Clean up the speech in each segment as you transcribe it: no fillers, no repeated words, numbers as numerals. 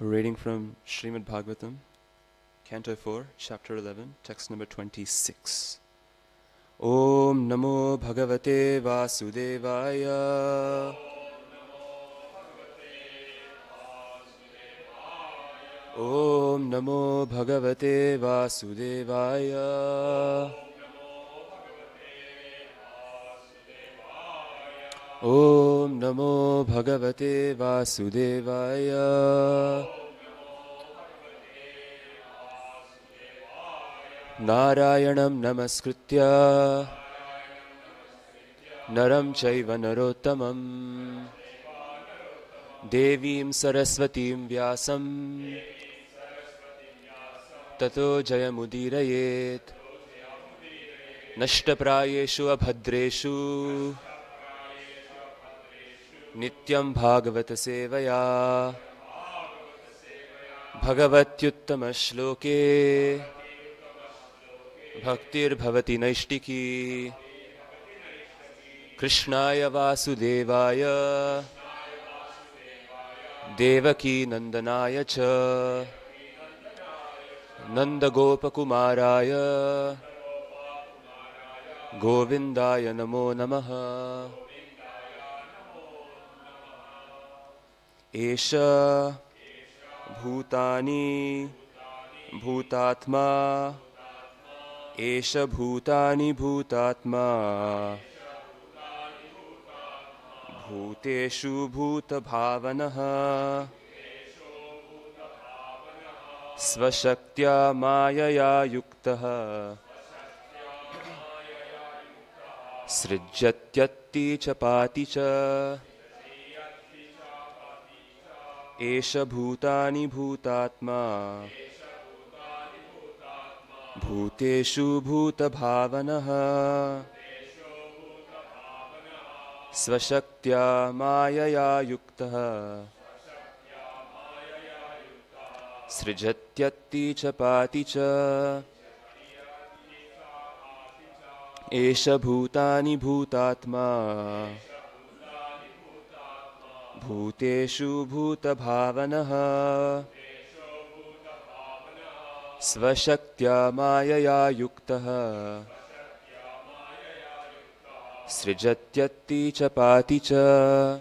Reading from Srimad Bhagavatam, Canto 4, Chapter 11, Text number 26. Om Namo Bhagavate Vasudevaya. Om Namo Bhagavate Vasudevaya. Om Namo Bhagavate Vasudevaya. Narayanam Namaskritya Naram Chaiva Narottamam Devim Saraswatim Vyasam Tato Jayamudirayet Nashtaprayeshu Abhadreshu Nityam Bhagavata Sevaya Bhagavatyuttama Shloke Bhaktir Bhavati Naishtiki Krishnaya Vasudevaya Devaki Nandanaya Cha Nanda Gopakumaraya Govindaya Namo Namaha Esha Bhutani Bhutatma Esha Bhutani Bhutatma Bhuteshu Bhuta Bhavanaha Svashaktya Mayaya Yuktaha Srijatyatti Chapati Cha Esha Bhutani Bhutatma Bhuteshu Bhuta Bhavanaha Svashaktya Mayaya Yuktaha Srijatyatti Chapati Cha Esha Bhutani Bhutatma Bhuteshu Bhuta Bhavanaha Svashaktya Mayaya Yuktaha Srijatyatti Chapati Cha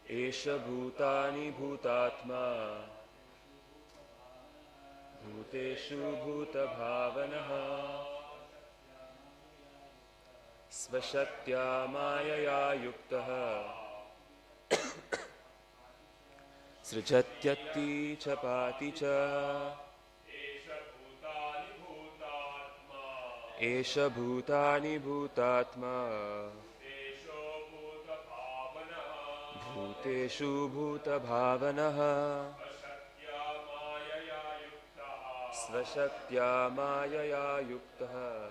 Esha Bhutani Bhutatma Bhuteshu Bhuta Bhavanaha Svashaktya Mayaya Yuktaha Srijatyatti Chapati Cha Esha Bhutani Bhutatma Bhuteshu Bhuta Bhavanaha Svashaktya Mayaya Yuktaha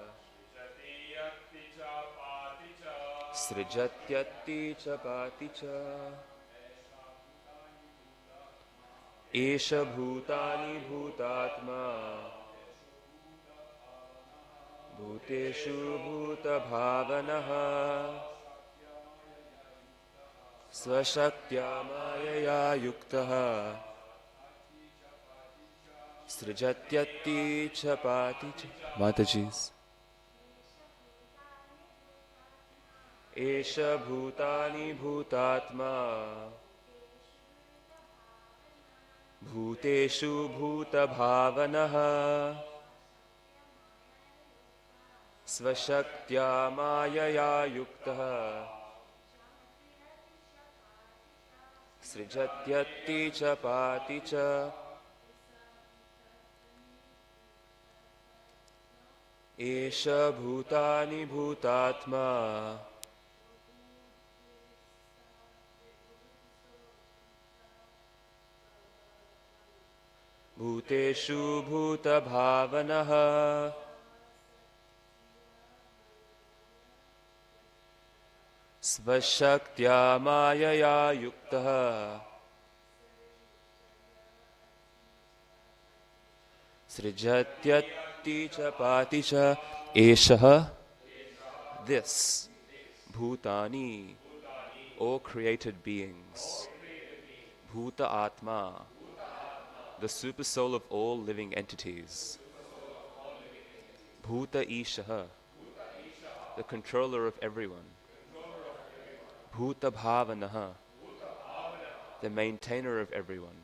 Srijatyatti Chapati Cha Esha Bhutani Bhutatma Bhuteshu Bhuta Bhavanaha Svashaktya Mayaya Yuktaha Srijatyatti Chapati Cha Matajis Esha Bhutani Bhutatma Bhuteshu Bhuta Bhavanaha Svashaktya Mayaya Yuktaha Srijatyatti Chapati Cha Esha Bhutani Bhutatma Bhuteshu Bhuta Bhavanaha Svashaktya Mayaya Yuktaha Srijatyatti Chapati Cha Esha This Bhutani O created beings, Bhuta Atma, the super soul of all living entities, Bhuta Ishaha, the controller of everyone, Bhuta Bhavanaha, the maintainer of everyone,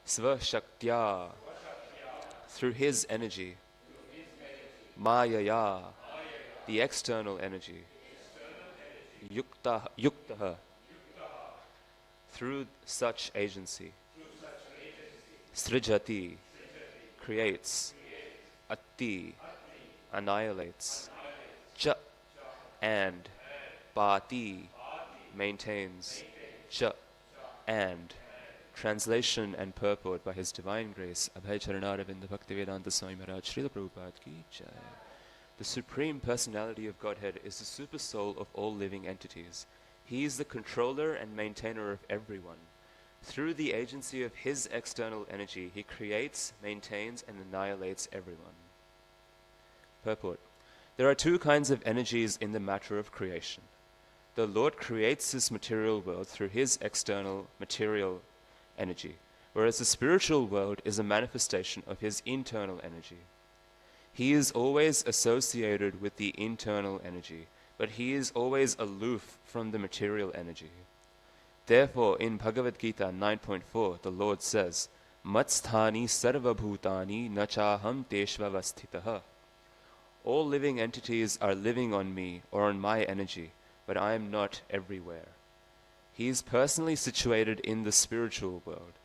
Sva Shaktya, through his energy, Mayaya, the external energy, Yuktaha, through such agency, Srijati, creates, Atti, annihilates, Cha, and, Pati, maintains, Cha, and. Translation and purport by His Divine Grace, Abhay Charanaravindra Bhaktivedanta Swami Maharaj Srila Prabhupada Ki Jai. The Supreme Personality of Godhead is the super soul of all living entities. He is the controller and maintainer of everyone. Through the agency of His external energy, He creates, maintains, and annihilates everyone. Purport. There are two kinds of energies in the matter of creation. The Lord creates this material world through His external material energy, whereas the spiritual world is a manifestation of His internal energy. He is always associated with the internal energy, but He is always aloof from the material energy. Therefore, in Bhagavad Gita 9.4, the Lord says, Matsthani sarva bhutani nachaham teshvavasthitaha. All living entities are living on me or on my energy, but I am not everywhere. He is personally situated in the spiritual world.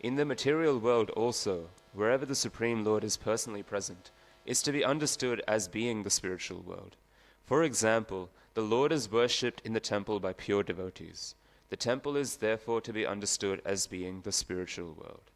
In the material world also, wherever the Supreme Lord is personally present, is to be understood as being the spiritual world. For example, the Lord is worshipped in the temple by pure devotees. The temple is therefore to be understood as being the spiritual world.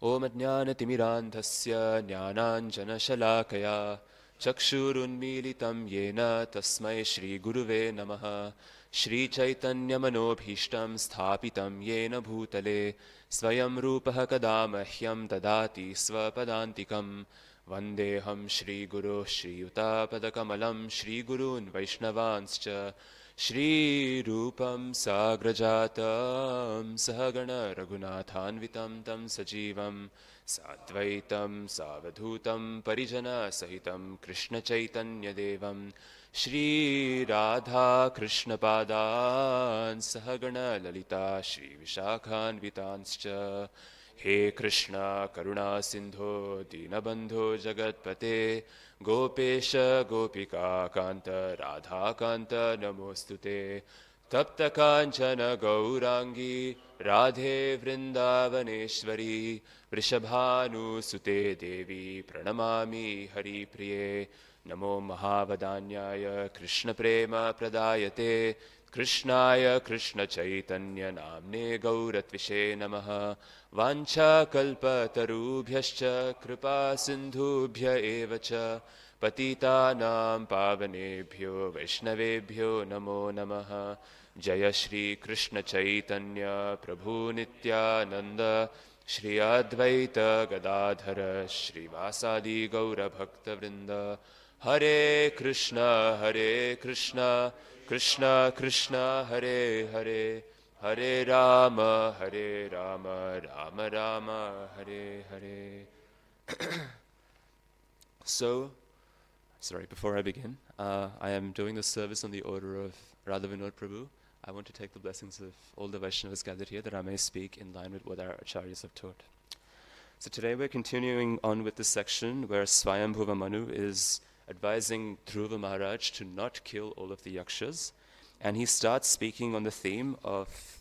Om Ajnanatimirandhasya Jnananjana Shalakaya Chakshurunmilitam Yena Tasmai Shri Guruve Namaha Shri Chaitanya Manobhishtam Sthapitam Yena Bhutale Svayam Rupaha Kadamahyam Dadati Svapadantikam Vandeham Shri Guru Shri Yuta Padakamalam Shri Gurun Vaishnavanscha Shri Rupam Sagrajatam Sahagana Raghunathanvitam Tam Sajivam Sadvaitam Savadhutam Parijana Sahitam Krishna Chaitanya Devam Shri Radha Krishna Padan Sahagana Lalita Shri Vishakhanvitanscha He Krishna Karuna Sindho Dinabandho Jagatpate Gopesha Gopika Kanta Radha Kanta Namostute Tapta Kanchana Gaurangi Radhe Vrindavaneshwari Vrishabhanu Sute Devi Pranamami Hari Priye Namo Mahavadanyaya Krishna Prema Pradayate Krishnaya Krishna Chaitanya Namne Gauratvishe Namaha Vancha Kalpa Tarubhyascha Kripa Sindhubhya Evacha Patita Nam Pavanebhyo Vaishnavebhyo Namo Namaha Jaya Shri Krishna Chaitanya Prabhu Nityananda Shri Advaita Gadadhara Shri Vasadi Gaura Bhakta Vrinda Hare Krishna Krishna Krishna Hare Hare Hare Rama Rama Rama Hare Hare. So, before I begin, I am doing the service on the order of Radha Vinod Prabhu. I want to take the blessings of all the Vaishnavas gathered here that I may speak in line with what our acharyas have taught. So today we're continuing on with the section where Swayambhuva Manu is advising Dhruva Maharaj to not kill all of the yakshas, and he starts speaking on the theme of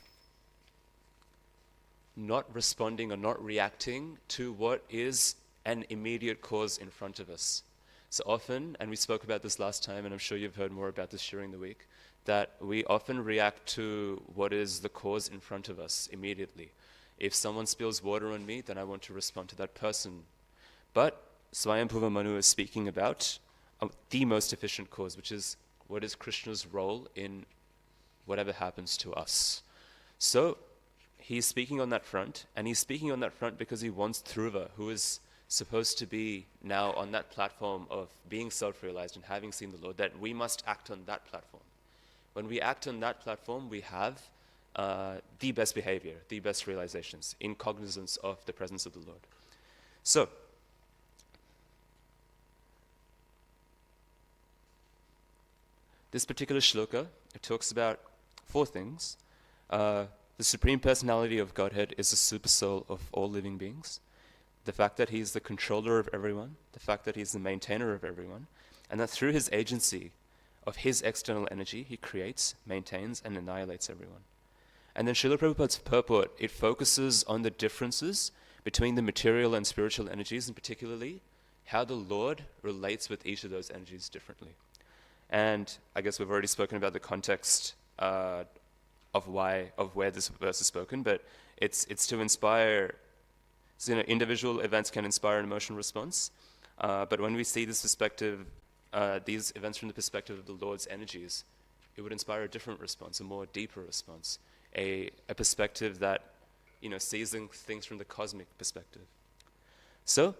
not responding or not reacting to what is an immediate cause in front of us. So often, and we spoke about this last time, and I'm sure you've heard more about this during the week, that we often react to what is the cause in front of us immediately. If someone spills water on me, then I want to respond to that person. But Swayambhuva Manu is speaking about the most efficient cause, which is what is Krishna's role in whatever happens to us. So he's speaking on that front, and he's speaking on that front because he wants Dhruva, who is supposed to be now on that platform of being self-realized and having seen the Lord, that we must act on that platform. When we act on that platform, we have the best behavior, the best realizations, in cognizance of the presence of the Lord. So, this particular shloka, it talks about 4 things. The Supreme Personality of Godhead is the supersoul of all living beings. The fact that he's the controller of everyone, the fact that he's the maintainer of everyone, and that through his agency of his external energy, he creates, maintains, and annihilates everyone. And then Srila Prabhupada's purport, it focuses on the differences between the material and spiritual energies, and particularly how the Lord relates with each of those energies differently. And I guess we've already spoken about the context of where this verse is spoken, but it's to inspire. So, individual events can inspire an emotional response, but when we see this perspective, these events from the perspective of the Lord's energies, it would inspire a different response, a more deeper response, a perspective that sees things from the cosmic perspective. So,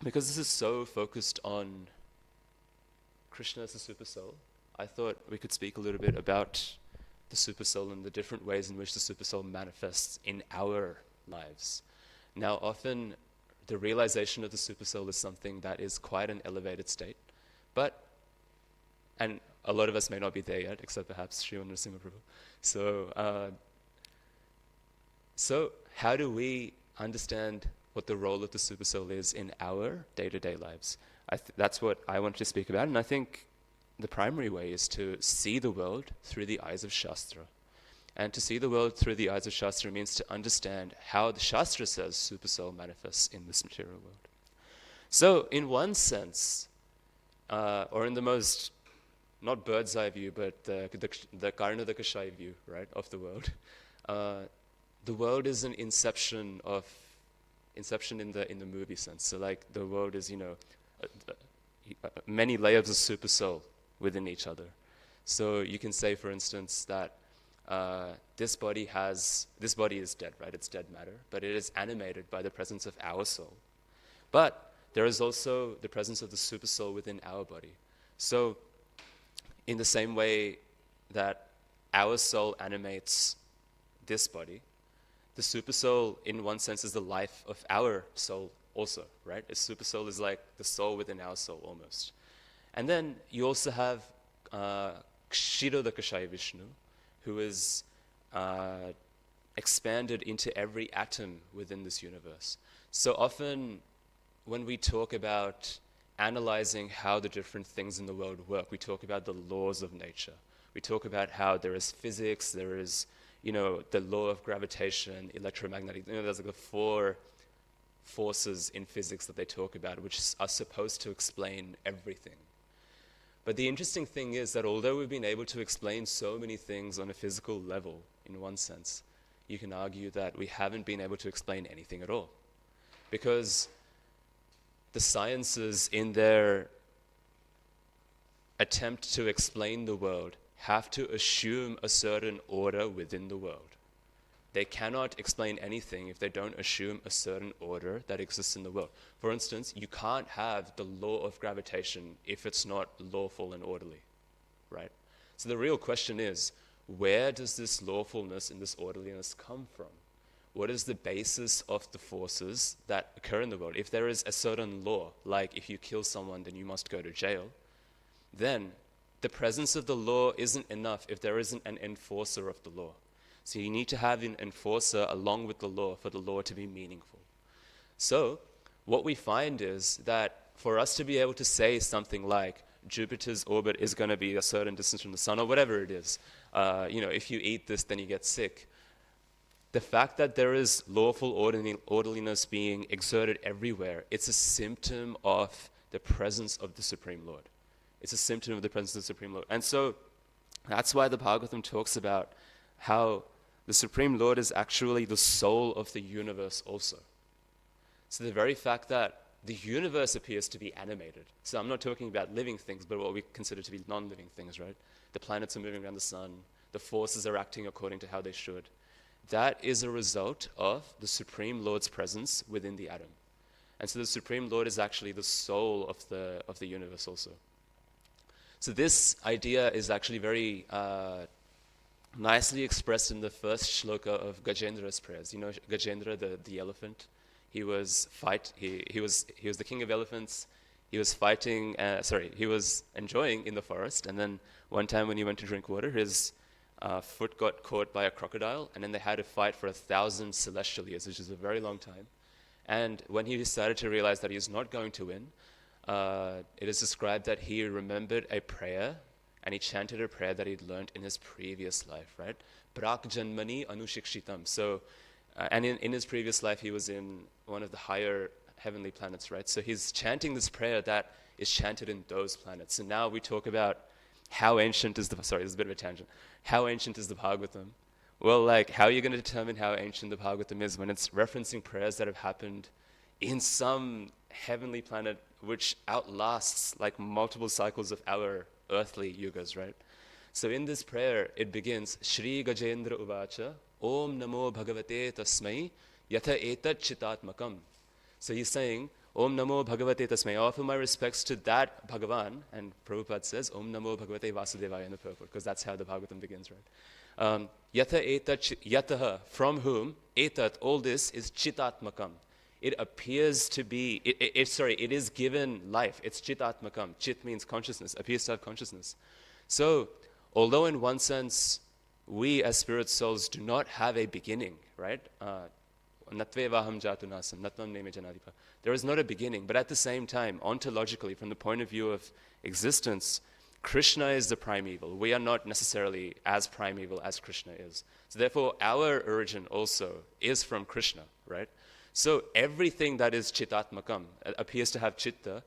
because this is so focused on Krishna as the supersoul, I thought we could speak a little bit about the supersoul and the different ways in which the supersoul manifests in our lives. Now, often the realization of the supersoul is something that is quite an elevated state, and a lot of us may not be there yet, except perhaps Sriman Nrsimha Prabhu. So how do we understand what the role of the supersoul is in our day-to-day lives? That's what I wanted to speak about, and I think the primary way is to see the world through the eyes of Shastra. And to see the world through the eyes of Shastra means to understand how the Shastra says supersoul manifests in this material world. So, in one sense, or in the most, not bird's eye view, but the Karnadakashai view, right, of the world is an inception in the movie sense. So, like, the world is, many layers of supersoul within each other. So you can say, for instance, that this body is dead, right? It's dead matter, but it is animated by the presence of our soul. But there is also the presence of the supersoul within our body. So in the same way that our soul animates this body, the supersoul, in one sense, is the life of our soul also, right? A supersoul is like the soul within our soul almost. And then you also have Kshirodakashaya Vishnu, who is expanded into every atom within this universe. So often when we talk about analyzing how the different things in the world work, we talk about the laws of nature. We talk about how there is physics, there is, the law of gravitation, electromagnetic, there's like the 4 forces in physics that they talk about, which are supposed to explain everything. But the interesting thing is that although we've been able to explain so many things on a physical level, in one sense, you can argue that we haven't been able to explain anything at all. Because the sciences, in their attempt to explain the world, have to assume a certain order within the world. They cannot explain anything if they don't assume a certain order that exists in the world. For instance, you can't have the law of gravitation if it's not lawful and orderly, right? So the real question is, where does this lawfulness and this orderliness come from? What is the basis of the forces that occur in the world? If there is a certain law, like if you kill someone, then you must go to jail, then the presence of the law isn't enough if there isn't an enforcer of the law. So you need to have an enforcer along with the law for the law to be meaningful. So what we find is that for us to be able to say something like Jupiter's orbit is going to be a certain distance from the sun, or whatever it is, if you eat this, then you get sick. The fact that there is lawful orderliness being exerted everywhere, it's a symptom of the presence of the Supreme Lord. It's a symptom of the presence of the Supreme Lord. And so that's why the Bhagavatam talks about how the Supreme Lord is actually the soul of the universe also. So the very fact that the universe appears to be animated. So I'm not talking about living things, but what we consider to be non-living things, right? The planets are moving around the sun. The forces are acting according to how they should. That is a result of the Supreme Lord's presence within the atom. And so the Supreme Lord is actually the soul of the universe also. So this idea is actually very nicely expressed in the first shloka of Gajendra's prayers. You know Gajendra, the elephant? He was the king of elephants. He was fighting, he was enjoying in the forest, and then one time when he went to drink water, his foot got caught by a crocodile, and then they had to fight for 1,000 celestial years, which is a very long time. And when he decided to realize that he was not going to win, it is described that he remembered a prayer, and he chanted a prayer that he'd learned in his previous life, right? Prak janmani anushikshitam. So, and in his previous life, he was in one of the higher heavenly planets, right? So he's chanting this prayer that is chanted in those planets. And now we talk about how ancient is this is a bit of a tangent. How ancient is the Bhagavatam? Well, like, how are you going to determine how ancient the Bhagavatam is when it's referencing prayers that have happened in some heavenly planet which outlasts like multiple cycles of our earthly yugas, right? So in this prayer, it begins, Shri Gajendra Uvacha, Om Namo Bhagavate Tasmai, Yatha Etat Chitatmakam. So he's saying, Om Namo Bhagavate Tasmai. I offer my respects to that Bhagavan, and Prabhupada says, Om Namo Bhagavate Vasudevaya in the purport, because that's how the Bhagavatam begins, right? Yatha Etat Yataha, from whom, Etat, all this is Chitatmakam. It appears to be, it is given life. It's Chitatmakam. Chit means consciousness, appears to have consciousness. So, although in one sense, we as spirit souls do not have a beginning, right? Natvevaham jatunasam, natvam neme janadipa. There is not a beginning, but at the same time, ontologically, from the point of view of existence, Krishna is the primeval. We are not necessarily as primeval as Krishna is. So therefore, our origin also is from Krishna, right? So everything that is chitatmakam, appears to have chitta,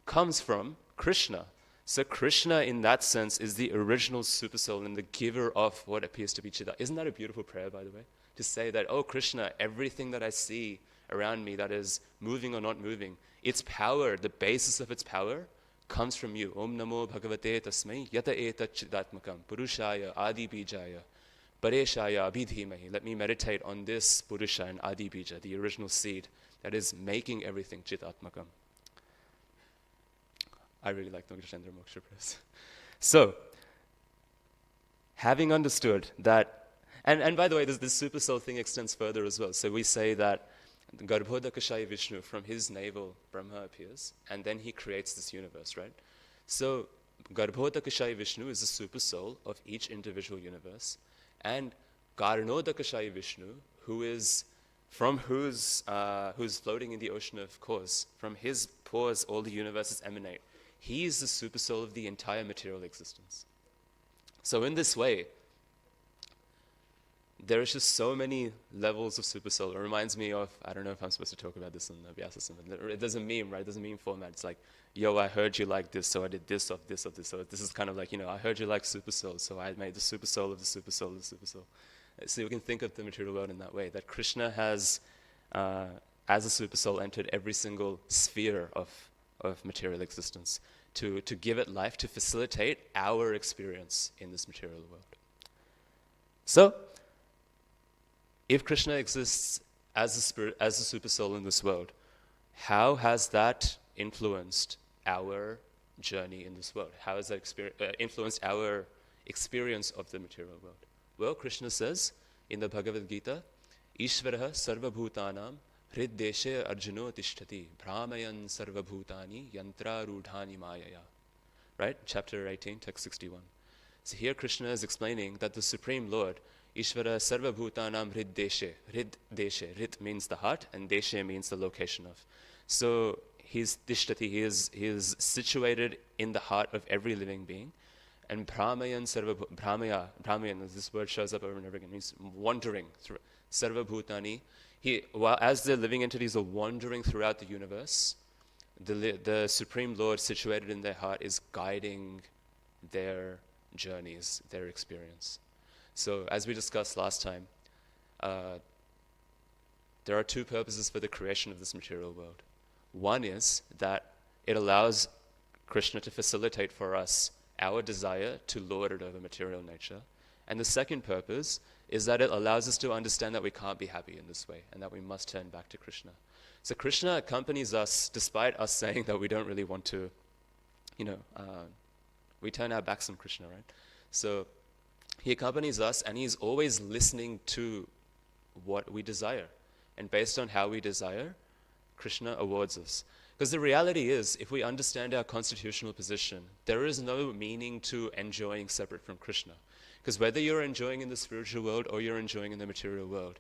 comes from Krishna. So Krishna, in that sense, is the original supersoul and the giver of what appears to be chitta. Isn't that a beautiful prayer, by the way? To say that, oh Krishna, everything that I see around me that is moving or not moving, its power, the basis of its power, comes from you. Om Namo Bhagavate Tasmai Yata Etat Chidatmakam Purushaya Adi Bijaya Pareshaya Abhidhimahi. Let me meditate on this Purusha and Adi Bija, the original seed that is making everything Chitatmakam. I really like the Gajendra Moksha prayers. So, having understood that, and by the way, this super soul thing extends further as well. So we say that Garbhodakashaya Vishnu, from his navel, Brahma appears, and then he creates this universe, right? So Garbhodakashaya Vishnu is the super soul of each individual universe, and Karnodakashaya Vishnu, who's floating in the ocean of cause, from his pores all the universes emanate. He is the super soul of the entire material existence. So in this way, there is just so many levels of super soul. It reminds me of, I don't know if I'm supposed to talk about this in the Vyasa. There's a meme, right? There's a meme format. It's like, yo, I heard you like this, so I did this of this of this. So this is kind of like, I heard you like super soul, so I made the super soul of the super soul of the super soul. So you can think of the material world in that way, that Krishna has, as a super soul, entered every single sphere of material existence to give it life, to facilitate our experience in this material world. So, if Krishna exists as a spirit, as a super soul in this world, how has that influenced our journey in this world? How has that influenced our experience of the material world? Well, Krishna says in the Bhagavad Gita, Ishvaraha sarvabhutanam hriddeshe arjuno tishtati brahmayan sarvabhutani yantra rudhani mayaya. Right? Chapter 18, text 61. So here Krishna is explaining that the Supreme Lord, Ishvara sarvabhutanam hriddeshe. Hrid means the heart, and deshe means the location of. So he's tishtati, he is situated in the heart of every living being. And brahmayan, this word shows up over and over again, means wandering through. Sarvabhutani, as the living entities are wandering throughout the universe, the Supreme Lord situated in their heart is guiding their journeys, their experience. So as we discussed last time, there are two purposes for the creation of this material world. One is that it allows Krishna to facilitate for us our desire to lord it over material nature. And the second purpose is that it allows us to understand that we can't be happy in this way and that we must turn back to Krishna. So Krishna accompanies us despite us saying that we don't really want to, we turn our backs on Krishna, right? So he accompanies us and he's always listening to what we desire. And based on how we desire, Krishna awards us. Because the reality is, if we understand our constitutional position, there is no meaning to enjoying separate from Krishna. Because whether you're enjoying in the spiritual world or you're enjoying in the material world,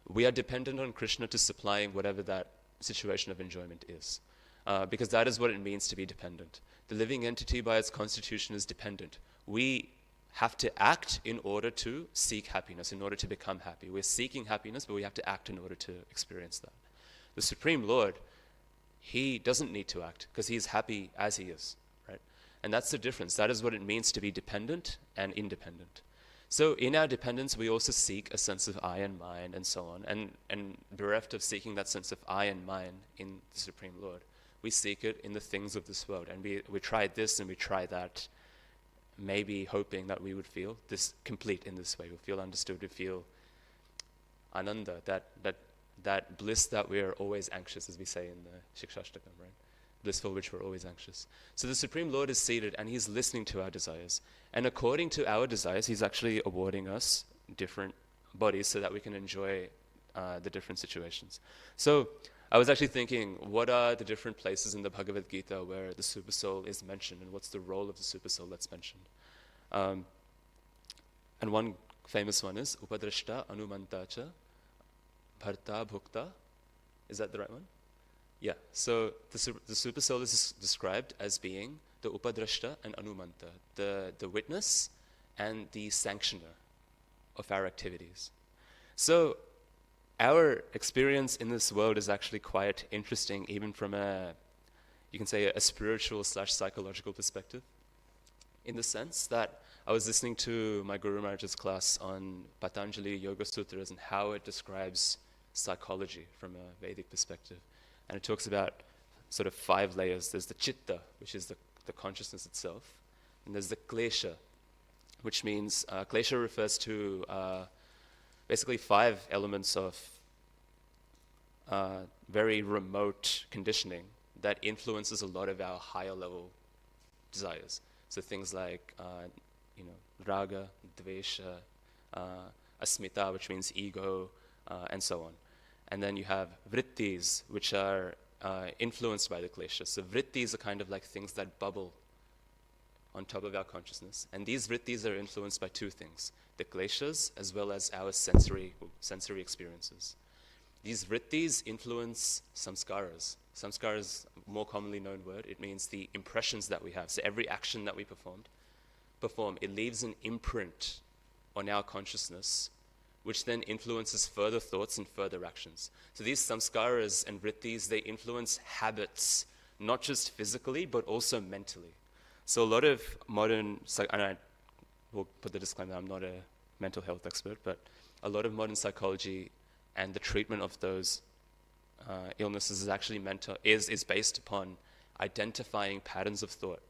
we are dependent on Krishna to supplying whatever that situation of enjoyment is. Because that is what it means to be dependent. The living entity by its constitution is dependent. We have to act in order to seek happiness, in order to become happy. We're seeking happiness, but we have to act in order to experience that. The Supreme Lord, he doesn't need to act because he's happy as he is, right? And that's the difference. That is what it means to be dependent and independent. So in our dependence, we also seek a sense of I and mine and so on. And bereft of seeking that sense of I and mine in the Supreme Lord, we seek it in the things of this world. And we try this and we try that, maybe hoping that we would feel this complete in this way. We feel understood, we feel ananda, that bliss that we are always anxious, as we say in the Shikshashtakam, right? Bliss for which we're always anxious. So the Supreme Lord is seated and he's listening to our desires. And according to our desires, he's actually awarding us different bodies so that we can enjoy the different situations. So I was actually thinking, what are the different places in the Bhagavad Gita where the Supersoul is mentioned, and what's the role of the Supersoul that's mentioned? And one famous one is Upadrashta Anumantacha Bharta Bhukta. Is that the right one? Yeah. So the Supersoul is described as being the Upadrashta and Anumanta, the witness and the sanctioner of our activities. So our experience in this world is actually quite interesting, even from you can say a spiritual / psychological perspective, in the sense that I was listening to my Guru Maharaj's class on Patanjali Yoga Sutras and how it describes psychology from a Vedic perspective. And it talks about sort of 5 layers. There's the chitta, which is the consciousness itself. And there's the klesha, which means, klesha refers to basically 5 elements of very remote conditioning that influences a lot of our higher level desires. So things like, raga, dvesha, asmita, which means ego, and so on. And then you have vrittis, which are influenced by the klesha. So vrittis are kind of like things that bubble on top of our consciousness. And these vrittis are influenced by 2 things, the kleshas as well as our sensory experiences. These vrittis influence samskaras. Samskaras, more commonly known word, it means the impressions that we have. So every action that we perform, it leaves an imprint on our consciousness, which then influences further thoughts and further actions. So these samskaras and vrittis, they influence habits, not just physically, but also mentally. So a lot of modern, and I will put the disclaimer, I'm not a mental health expert, but a lot of modern psychology and the treatment of those illnesses is actually is based upon identifying patterns of thought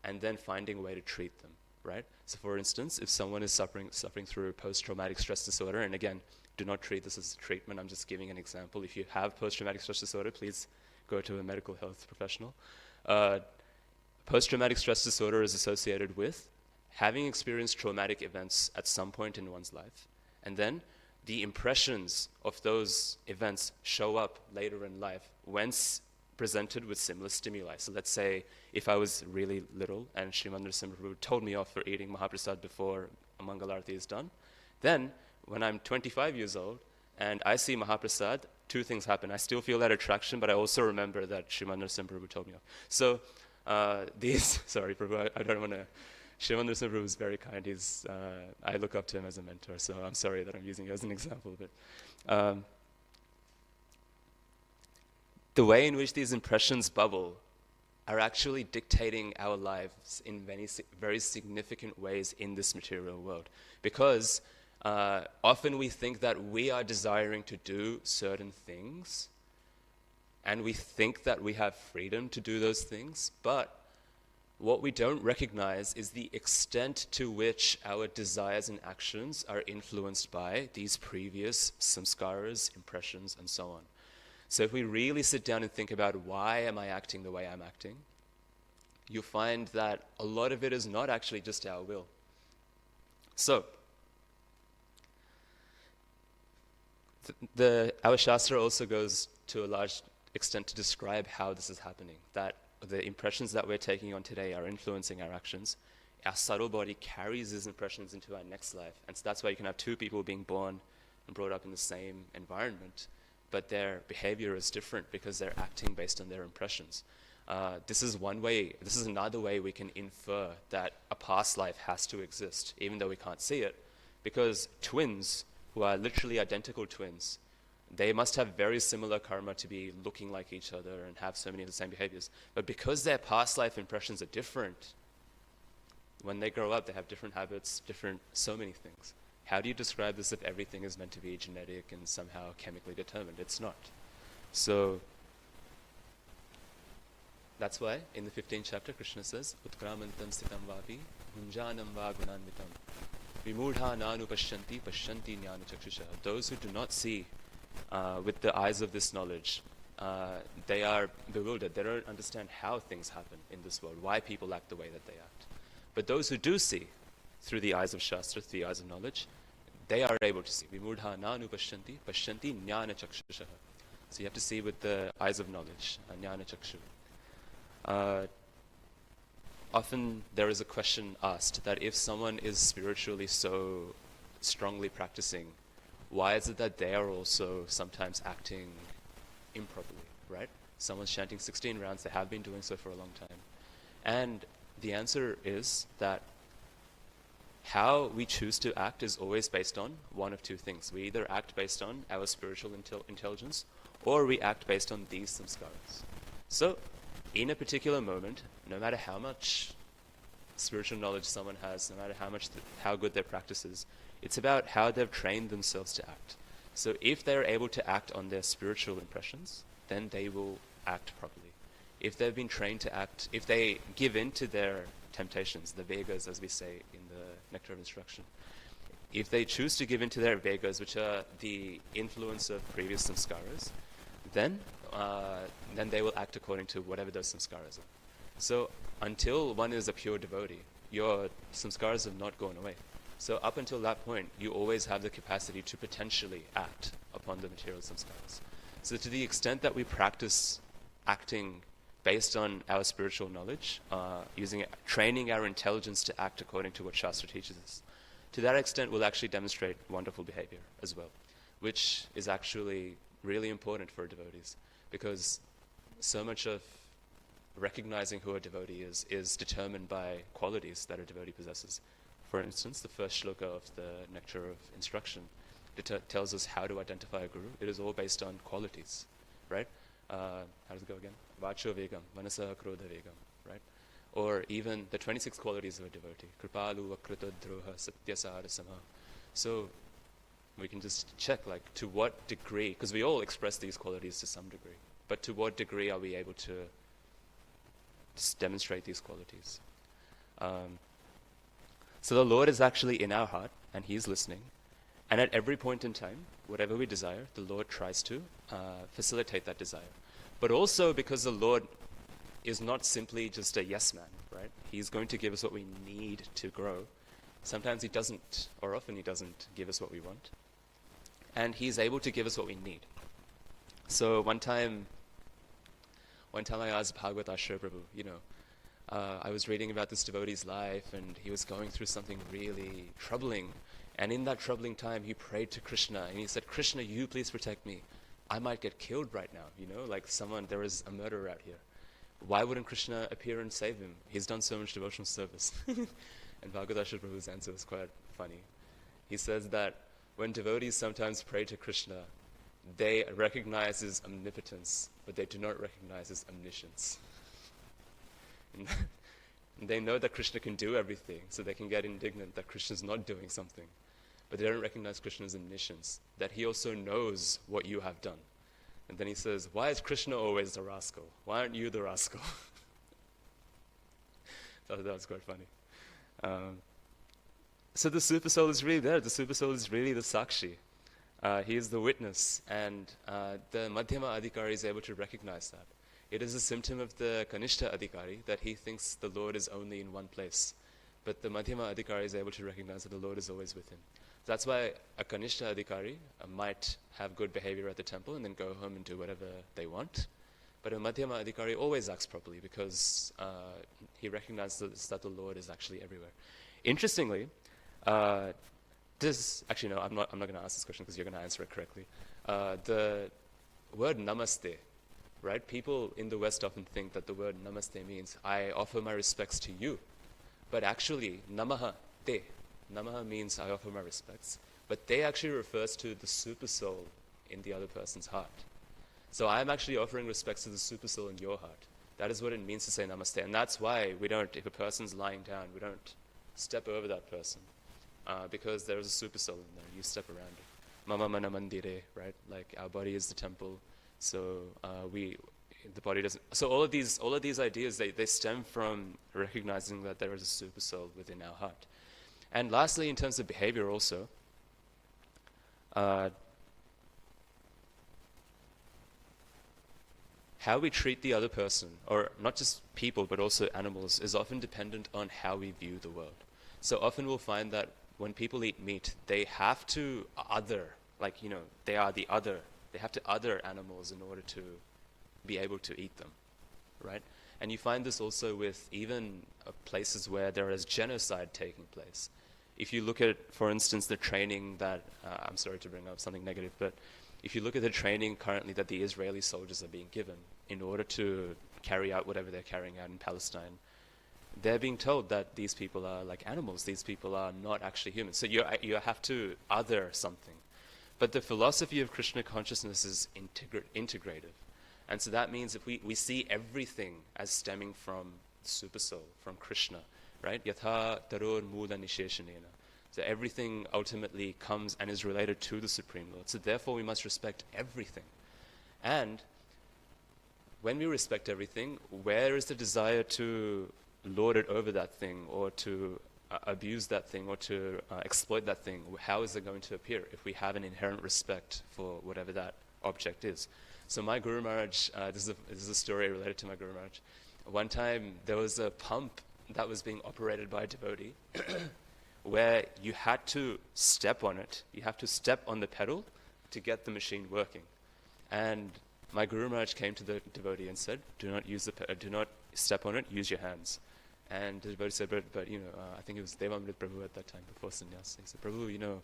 and then finding a way to treat them, right? So for instance, if someone is suffering through post-traumatic stress disorder, and again, do not treat this as a treatment, I'm just giving an example. If you have post-traumatic stress disorder, please go to a medical health professional. Post-traumatic stress disorder is associated with having experienced traumatic events at some point in one's life, and then the impressions of those events show up later in life when presented with similar stimuli. So let's say if I was really little and Srimad Narasimha Prabhu told me off for eating Mahaprasad before a Mangalarti is done, then when I'm 25 years old and I see Mahaprasad, 2 things happen. I still feel that attraction, but I also remember that Srimad Narasimha Prabhu told me off. So sorry Prabhu, I don't want to, Srimad Narasimha Prabhu is very kind. I look up to him as a mentor, so I'm sorry that I'm using you as an example. But the way in which these impressions bubble are actually dictating our lives in many very significant ways in this material world. Because often we think that we are desiring to do certain things, and we think that we have freedom to do those things, but What we don't recognize is the extent to which our desires and actions are influenced by these previous samskaras, impressions, and so on. So if we really sit down and think about why am I acting the way I'm acting, you'll find that a lot of it is not actually just our will. So, our Shastra also goes to a large extent to describe how this is happening, that the impressions that we're taking on today are influencing our actions. Our subtle body carries these impressions into our next life, and so that's why you can have two people being born and brought up in the same environment, but their behavior is different because they're acting based on their impressions. This is one way. This is another way we can infer that a past life has to exist, even though we can't see it, because twins who are literally identical twins, they must have very similar karma to be looking like each other and have so many of the same behaviors. But because their past life impressions are different, when they grow up, they have different habits, so many things. How do you describe this if everything is meant to be genetic and somehow chemically determined? It's not. So that's why in the 15th chapter, Krishna says, Utkramantam sitam vapi, munjanam va gunanvitam, vimudha nanu pashyanti, pashyanti jnana chakshusha. Those who do not see with the eyes of this knowledge, they are bewildered. They don't understand how things happen in this world, why people act the way that they act. But those who do see through the eyes of Shastra, through the eyes of knowledge, they are able to see. Vimudha nanu pashyanti, pashyanti jnana chakshusha. So you have to see with the eyes of knowledge, jnana chakshu. Often there is a question asked that if someone is spiritually so strongly practicing, why is it that they are also sometimes acting improperly, right? Someone's chanting 16 rounds, they have been doing so for a long time. And the answer is that how we choose to act is always based on one of two things. We either act based on our spiritual intelligence, or we act based on these samskaras. So, in a particular moment, no matter how much spiritual knowledge someone has, no matter how good their practice is, it's about how they've trained themselves to act. So if they're able to act on their spiritual impressions, then they will act properly. If they've been trained to act, if they give in to their temptations, the Vegas, as we say in the Nectar of Instruction, if they choose to give in to their Vegas, which are the influence of previous samskaras, then they will act according to whatever those samskaras are. So until one is a pure devotee, your samskaras have not gone away. So up until that point, you always have the capacity to potentially act upon the material samskaras. So to the extent that we practice acting based on our spiritual knowledge, training our intelligence to act according to what Shastra teaches us, to that extent we'll actually demonstrate wonderful behavior as well, which is actually really important for devotees, because so much of recognizing who a devotee is determined by qualities that a devotee possesses. For instance, the first shloka of the Nectar of Instruction tells us how to identify a guru. It is all based on qualities, right? How does it go again? Vacho vegam, manasa krodha vegam, right? Or even the 26 qualities of a devotee. Kripalu vakrita droha satyasara samha. So we can just check, like, to what degree, because we all express these qualities to some degree, but to what degree are we able to demonstrate these qualities? So the Lord is actually in our heart, and He's listening. And at every point in time, whatever we desire, the Lord tries to facilitate that desire. But also because the Lord is not simply just a yes man, right? He's going to give us what we need to grow. Sometimes He doesn't, or often He doesn't give us what we want. And He's able to give us what we need. So one time I asked Bhagavad Ashra Prabhu, I was reading about this devotee's life, and he was going through something really troubling. And in that troubling time, he prayed to Krishna, and he said, Krishna, you please protect me. I might get killed right now, there is a murderer out here. Why wouldn't Krishna appear and save him? He's done so much devotional service. And Bhagavad Ashra Prabhu's answer is quite funny. He says that when devotees sometimes pray to Krishna, they recognize His omnipotence, but they do not recognize His omniscience. And they know that Krishna can do everything, so they can get indignant that Krishna's not doing something. But they don't recognize Krishna's omniscience, that He also knows what you have done. And then he says, why is Krishna always the rascal? Why aren't you the rascal? thought that was quite funny. So the super soul is really there. The super soul is really the sakshi. He is the witness, and the Madhyama Adhikari is able to recognize that. It is a symptom of the Kanishta Adhikari that he thinks the Lord is only in one place. But the Madhyama Adhikari is able to recognize that the Lord is always with him. That's why a Kanishta Adhikari might have good behavior at the temple and then go home and do whatever they want. But a Madhyama Adhikari always acts properly because he recognizes that the Lord is actually everywhere. Interestingly, actually no, I'm not going to ask this question because you're going to answer it correctly. The word namaste, right? People in the West often think that the word namaste means I offer my respects to you. But actually, namaha te. Namaha means I offer my respects. But te actually refers to the super soul in the other person's heart. So I'm actually offering respects to the super soul in your heart. That is what it means to say namaste. And that's why we don't, if a person's lying down, we don't step over that person. Because there is a super soul in there. You step around it. Mama mana mandire, right? Like our body is the temple. So the body doesn't. So all of these ideas, they stem from recognizing that there is a super soul within our heart. And lastly, in terms of behavior also, how we treat the other person, or not just people, but also animals, is often dependent on how we view the world. So often we'll find that when people eat meat, they have to other, they are the other. They have to other animals in order to be able to eat them, right? And you find this also with even places where there is genocide taking place. If you look at, for instance, the training that, I'm sorry to bring up something negative, but if you look at the training currently that the Israeli soldiers are being given in order to carry out whatever they're carrying out in Palestine, they're being told that these people are like animals. These people are not actually humans. So you have to other something. But the philosophy of Krishna consciousness is integrative. And so that means if we see everything as stemming from Super Soul, from Krishna, right? Yatha taror mula nisheshanena. So everything ultimately comes and is related to the Supreme Lord. So therefore we must respect everything. And when we respect everything, where is the desire to lord it over that thing, or to abuse that thing, or to exploit that thing? How is it going to appear if we have an inherent respect for whatever that object is? So my Guru Maharaj, this is a story related to my Guru Maharaj. One time there was a pump that was being operated by a devotee where you had to step on it. You have to step on the pedal to get the machine working. And my Guru Maharaj came to the devotee and said, do not step on it, use your hands. And the devotee said, but I think it was Devamrit Prabhu at that time, before sannyas. He said, Prabhu,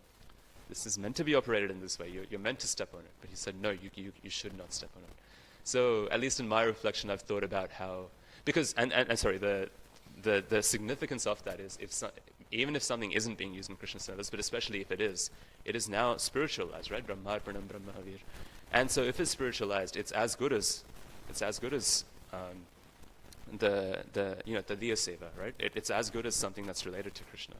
this is meant to be operated in this way. You're meant to step on it. But he said, no, you should not step on it. So at least in my reflection, I've thought about how, because, and sorry, the significance of that is, even if something isn't being used in Krishna service, but especially if it is now spiritualized, right? Brahmarpanam Brahmahavir. And so if it's spiritualized, it's as good as the Tadiya Seva, right? It's as good as something that's related to Krishna.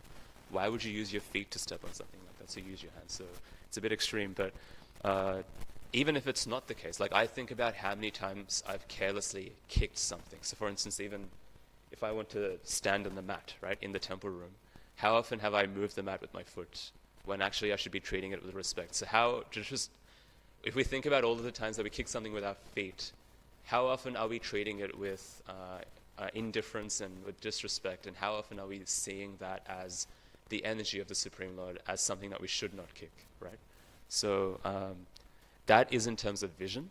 Why would you use your feet to step on something like that? So use your hands. So it's a bit extreme, but even if it's not the case, like I think about how many times I've carelessly kicked something. So for instance, even if I want to stand on the mat, right, in the temple room, how often have I moved the mat with my foot when actually I should be treating it with respect? So if we think about all of the times that we kick something with our feet, how often are we treating it with indifference and with disrespect, and how often are we seeing that as the energy of the Supreme Lord, as something that we should not kick, right? So that is in terms of vision,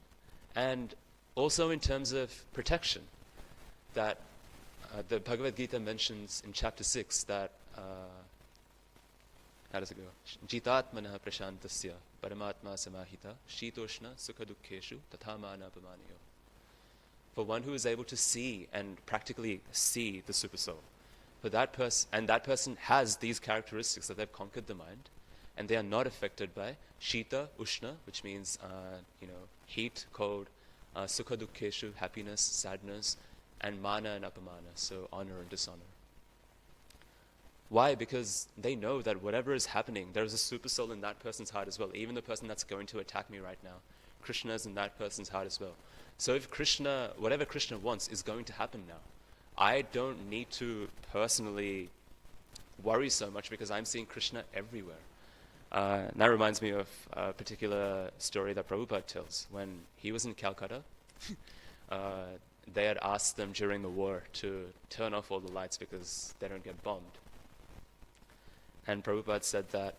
and also in terms of protection, that the Bhagavad Gita mentions in chapter 6 that, how does it go? Jitatmana prashantasya paramatma samahita shitoshna sukhadukkeshu tathamana apamanayo. For one who is able to see and practically see the super soul, for that person, and that person has these characteristics that they've conquered the mind, and they are not affected by shita, ushna, which means heat, cold, sukha dukkeshu, happiness, sadness, and mana and apamana, so honor and dishonor. Why? Because they know that whatever is happening, there is a super soul in that person's heart as well. Even the person that's going to attack me right now, Krishna is in that person's heart as well. So if whatever Krishna wants is going to happen now. I don't need to personally worry so much because I'm seeing Krishna everywhere. And that reminds me of a particular story that Prabhupada tells. When he was in Calcutta, they had asked them during the war to turn off all the lights because they don't get bombed. And Prabhupada said that,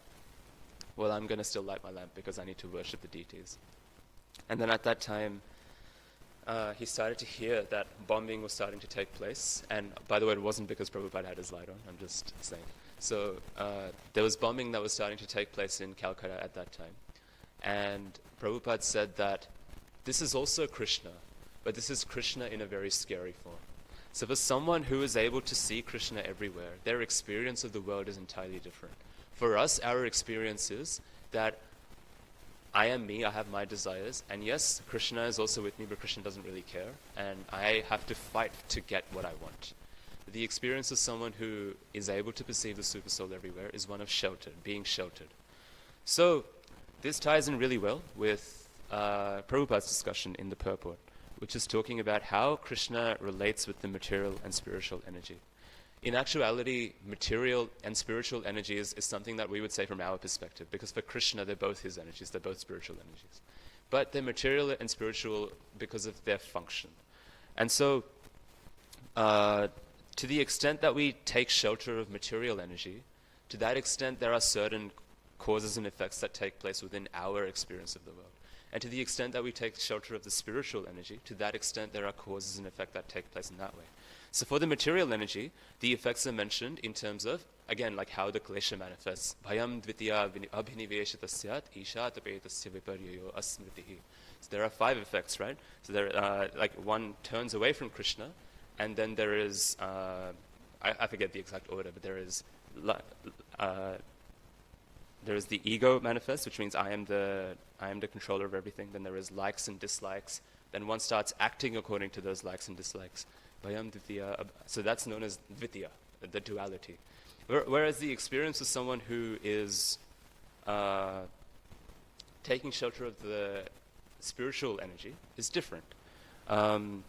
well, I'm going to still light my lamp because I need to worship the deities. And then at that time, he started to hear that bombing was starting to take place. And by the way, it wasn't because Prabhupada had his light on, I'm just saying. So there was bombing that was starting to take place in Calcutta at that time. And Prabhupada said that this is also Krishna, but this is Krishna in a very scary form. So for someone who is able to see Krishna everywhere, their experience of the world is entirely different. For us, our experience is that I am me, I have my desires, and yes, Krishna is also with me, but Krishna doesn't really care, and I have to fight to get what I want. The experience of someone who is able to perceive the Supersoul everywhere is one of sheltered, being sheltered. So this ties in really well with Prabhupada's discussion in the purport, which is talking about how Krishna relates with the material and spiritual energy. In actuality, material and spiritual energy is something that we would say from our perspective, because for Krishna, they're both his energies, they're both spiritual energies. But they're material and spiritual because of their function. And so, to the extent that we take shelter of material energy, to that extent there are certain causes and effects that take place within our experience of the world. And to the extent that we take shelter of the spiritual energy, to that extent there are causes and effects that take place in that way. So for the material energy, the effects are mentioned in terms of, again, like how the klesha manifests. Bhayam dvitiya abhiniveshatasyat isha tapetasya viparyayo asmritihi. So there are 5 effects, right? So there, like one turns away from Krishna, and then there is, I forget the exact order, but there is the ego manifest, which means I am the controller of everything. Then there is likes and dislikes. Then one starts acting according to those likes and dislikes. So that's known as dvitiya, the duality. Whereas the experience of someone who is taking shelter of the spiritual energy is different. The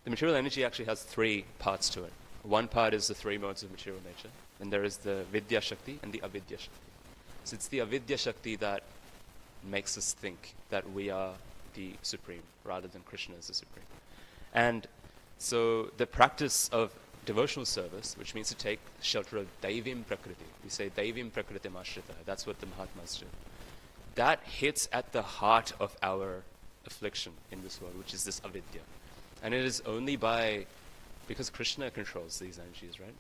material energy actually has 3 parts to it. One part is the 3 modes of material nature, and there is the vidya shakti and the avidya shakti. So it's the avidya shakti that makes us think that we are the supreme rather than Krishna is the supreme. And so the practice of devotional service, which means to take shelter of daivim prakriti, we say daivim prakriti mashrita, that's what the Mahatmas do. That hits at the heart of our affliction in this world, which is this avidya. And it is only because Krishna controls these energies, right?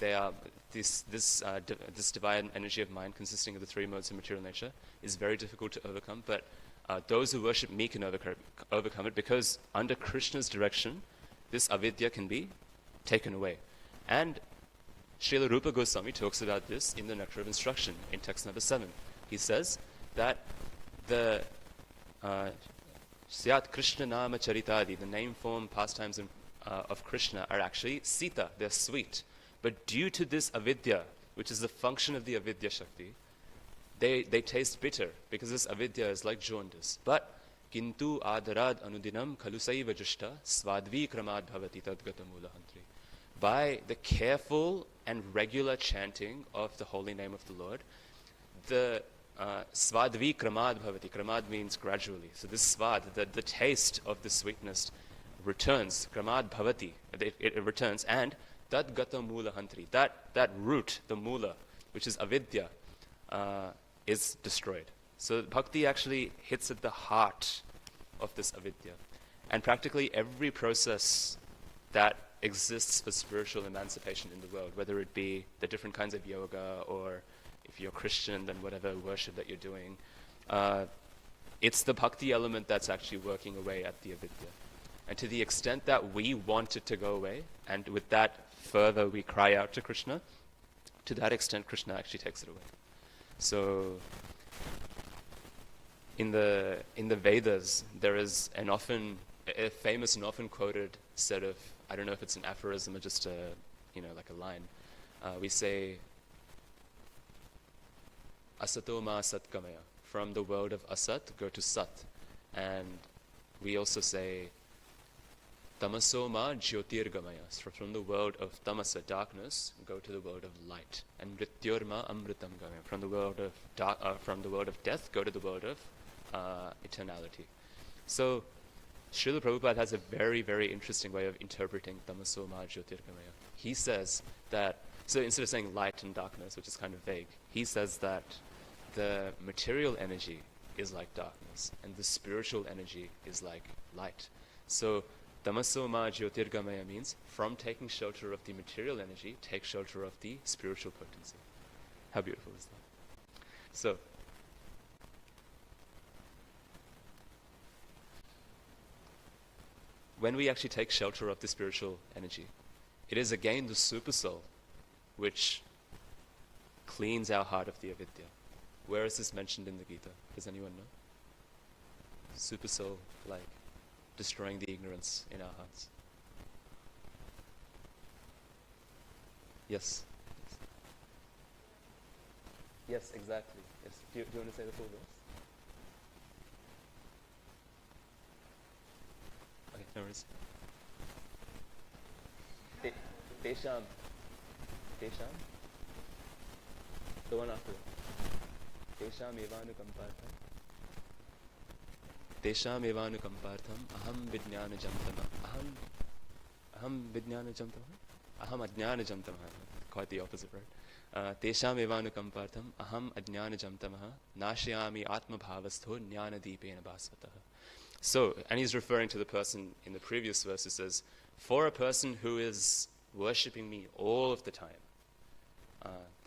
They are this divine energy of mind consisting of the 3 modes of material nature is very difficult to overcome, but those who worship me can overcome it because under Krishna's direction, this avidya can be taken away. And Srila Rupa Goswami talks about this in the Nectar of Instruction in text number 7. He says that the Syat Krishna Nama Charitadi, the name, form, pastimes of Krishna are actually Sita, they're sweet. But due to this avidya, which is the function of the avidya shakti, they taste bitter because this avidya is like jaundice. But kintu adarad anudinam kalusaiva jushta svadvi kramad bhavati tadgatamulahantri. By the careful and regular chanting of the holy name of the Lord, the svadvi kramad bhavati. Kramad means gradually. So this svad, the taste of the sweetness returns. Kramad bhavati, it returns. And tadgata mula hantri, that root, the mula, which is avidya, is destroyed. So bhakti actually hits at the heart of this avidya. And practically every process that exists for spiritual emancipation in the world, whether it be the different kinds of yoga, or if you're Christian, then whatever worship that you're doing, it's the bhakti element that's actually working away at the avidya. And to the extent that we want it to go away, and with that further we cry out to Krishna, to that extent Krishna actually takes it away. So in the Vedas, there is a famous and often quoted set of, I don't know if it's an aphorism or just like a line. We say, Asato ma satkamaya. From the world of asat, go to sat. And We also say tamasoma jyotirgamaya. So from the world of tamasa, darkness, go to the world of light. And mrityorma amritam gamaya. From the world of death, go to the world of eternality. So Srila Prabhupada has a very, very interesting way of interpreting tamasoma jyotirgamaya. He says that, so instead of saying light and darkness, which is kind of vague, he says that the material energy is like darkness and the spiritual energy is like light. So tamasoma jyotirgamaya means from taking shelter of the material energy, take shelter of the spiritual potency. How beautiful is that? So when we actually take shelter of the spiritual energy, it is again the super soul which cleans our heart of the avidya. Where is this mentioned in the Gita? Does anyone know? Super soul, like destroying the ignorance in our hearts. Yes. Yes, exactly. Yes. Do you want to say the full verse? Okay, no worries. Tesham. Tesham? The one after that. Tesham evanukampartham. Tesham evanukampartham aham vijnanajam tamah. Aham vijnanajam tamah? Aham ajnanajam tamah. Quite the opposite, right? Tesham evanukampartham aham ajnanajam tamah nashyami atma bhavastho jnanadipena bhasvatah. So, and he's referring to the person in the previous verse who says, for a person who is worshipping me all of the time,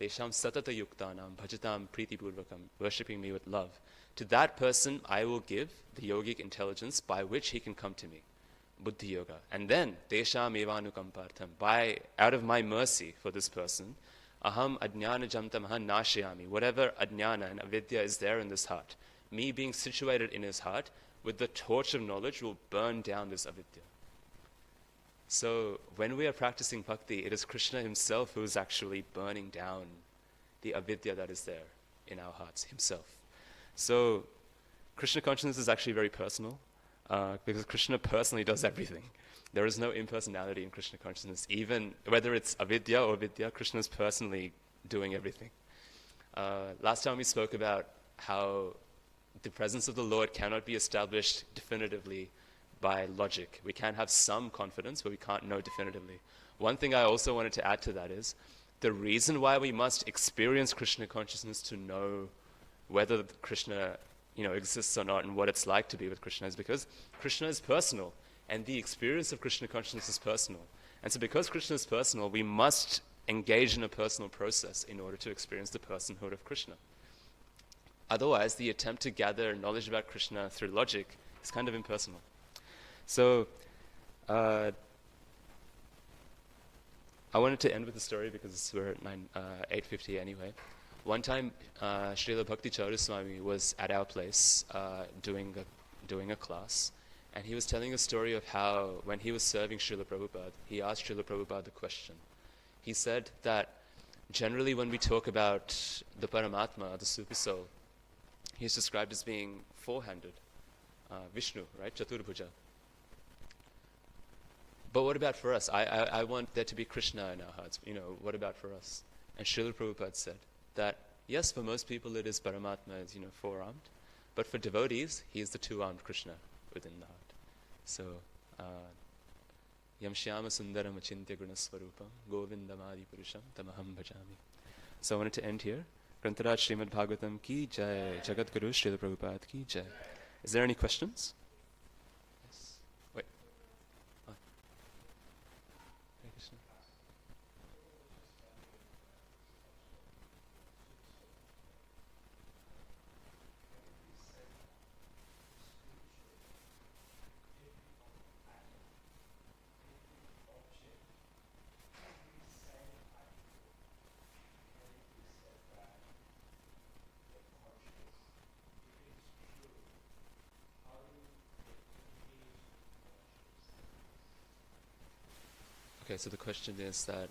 Tesham satata yuktanam bhajatam priti purvakam, worshipping me with love, to that person I will give the yogic intelligence by which he can come to me, buddhi yoga. And then, Tesham evanukampartham, out of my mercy for this person, aham ajnanajam tamaha nashyami, whatever ajnana and avidya is there in this heart, me being situated in his heart, with the torch of knowledge will burn down this avidya. So when we are practicing bhakti, it is Krishna himself who is actually burning down the avidya that is there in our hearts himself. So Krishna consciousness is actually very personal, because Krishna personally does everything. There is no impersonality in Krishna consciousness. Even whether it's avidya or vidya, Krishna is personally doing everything. Last time we spoke about how the presence of the Lord cannot be established definitively by logic. We can have some confidence, but we can't know definitively. One thing I also wanted to add to that is the reason why we must experience Krishna consciousness to know whether Krishna, exists or not and what it's like to be with Krishna is because Krishna is personal, and the experience of Krishna consciousness is personal. And so because Krishna is personal, we must engage in a personal process in order to experience the personhood of Krishna. Otherwise, the attempt to gather knowledge about Krishna through logic is kind of impersonal. So, I wanted to end with a story because we're at 8:50 anyway. One time, Srila Bhakti Chaudhary Swami was at our place doing a class, and he was telling a story of how when he was serving Srila Prabhupada, he asked Srila Prabhupada the question. He said that generally when we talk about the Paramatma, the Super Soul, he's described as being four-handed, Vishnu, right? Chaturbhuja. But what about for us? I want there to be Krishna in our hearts. What about for us? And Srila Prabhupada said that, yes, for most people it is Paramatma is, four-armed. But for devotees, he is the two-armed Krishna within the heart. So, Yam Shyama Sundaram Achintya Gunaswarupam Govindamadi Purusham Tamaham Bhajami. So I wanted to end here. Grantaraj Srimad Bhagavatam ki jai, Jagat Guru Srila Prabhupada ki jai. Is there any questions? Yes. Wait. Oh. Hare Krishna. Okay, so the question is that,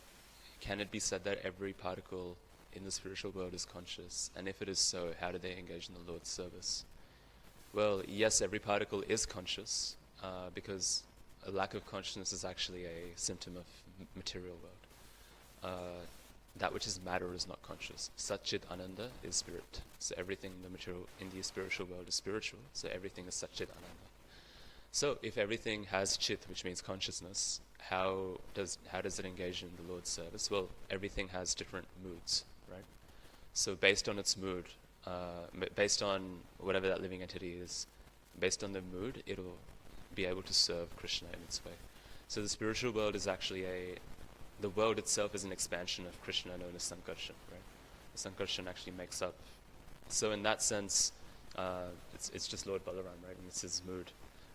can it be said that every particle in the spiritual world is conscious? And if it is so, how do they engage in the Lord's service? Well, yes, every particle is conscious, because a lack of consciousness is actually a symptom of material world. That which is matter is not conscious. Satchit Ananda is spirit. So everything in the material, in the spiritual world is spiritual. So everything is Satchit Ananda. So if everything has chit, which means consciousness, how does it engage in the Lord's service? Well, everything has different moods, right? So based on its mood, based on whatever that living entity is, based on the mood, it'll be able to serve Krishna in its way. So the spiritual world is actually the world itself is an expansion of Krishna known as Sankarshan, right? Sankarshan actually makes up. So in that sense, it's just Lord Balaram, right? And it's his mood.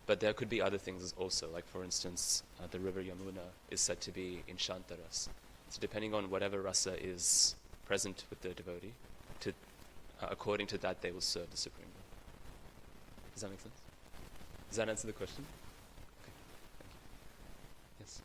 But there could be other things also, like for instance, the river Yamuna is said to be in Shantaras. So depending on whatever rasa is present with the devotee, according to that they will serve the Supreme Lord. Does that make sense? Does that answer the question? Okay. Thank you. Yes.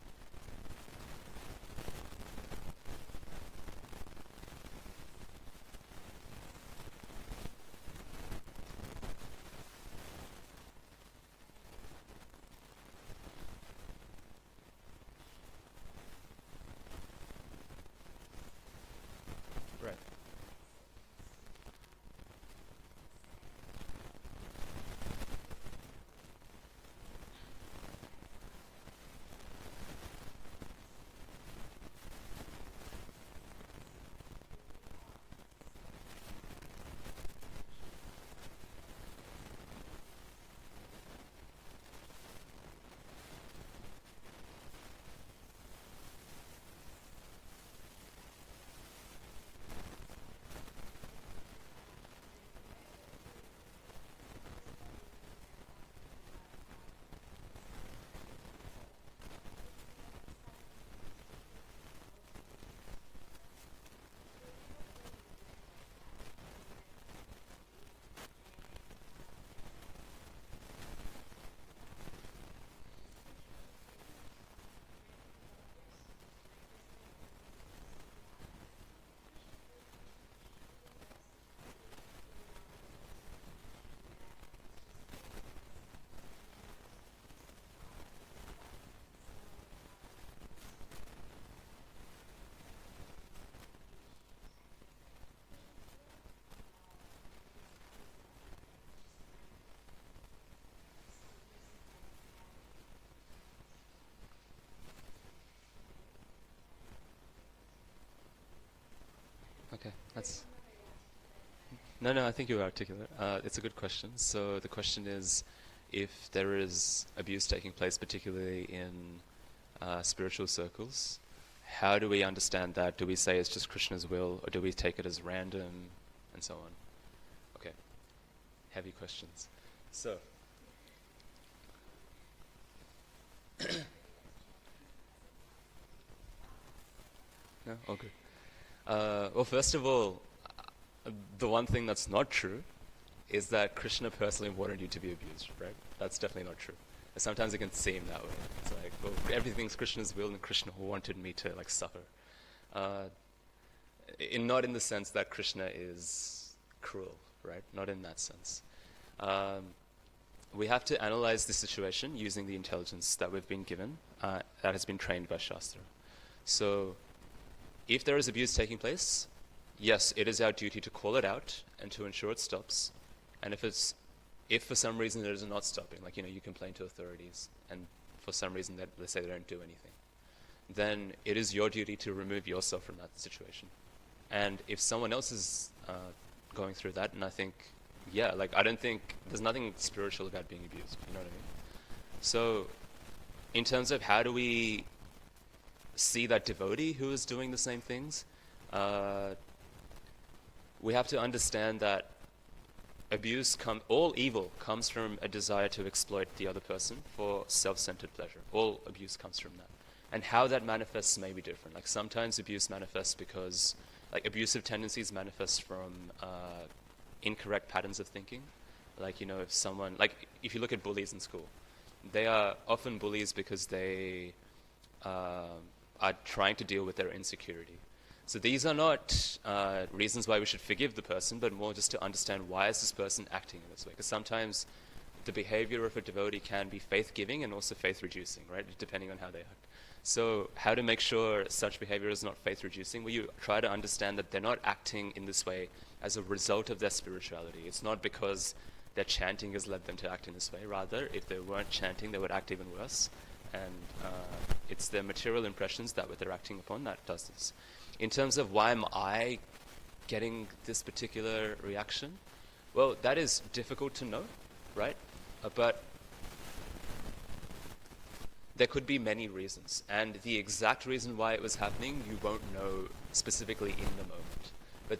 Right. Okay. That's no. I think you were articulate. It's a good question. So the question is, if there is abuse taking place, particularly in spiritual circles, how do we understand that? Do we say it's just Krishna's will, or do we take it as random, and so on? Okay. Heavy questions. So. No? All good. Well, first of all, the one thing that's not true is that Krishna personally wanted you to be abused, right? That's definitely not true. Sometimes it can seem that way. It's like, well, everything's Krishna's will and Krishna wanted me to like suffer. Not in the sense that Krishna is cruel, right? Not in that sense. We have to analyze the situation using the intelligence that we've been given, that has been trained by Shastra. So, if there is abuse taking place, yes, it is our duty to call it out and to ensure it stops. And if for some reason it is not stopping, like you complain to authorities, and for some reason let's say they don't do anything, then it is your duty to remove yourself from that situation. And if someone else is going through that, and I think, I don't think there's nothing spiritual about being abused. You know what I mean? So, in terms of how do we see that devotee who is doing the same things, we have to understand that all evil comes from a desire to exploit the other person for self-centered pleasure. All abuse comes from that. And how that manifests may be different. Like sometimes abuse manifests because, abusive tendencies manifest from incorrect patterns of thinking. If you look at bullies in school, they are often bullies because they are trying to deal with their insecurity. So these are not reasons why we should forgive the person, but more just to understand why is this person acting in this way. Because sometimes the behavior of a devotee can be faith-giving and also faith-reducing, right? Depending on how they act. So how to make sure such behavior is not faith-reducing? Well, you try to understand that they're not acting in this way as a result of their spirituality. It's not because their chanting has led them to act in this way. Rather, if they weren't chanting, they would act even worse. And it's their material impressions that what they're acting upon that does this. In terms of why am I getting this particular reaction? Well, that is difficult to know, right? But there could be many reasons, and the exact reason why it was happening you won't know specifically in the moment. But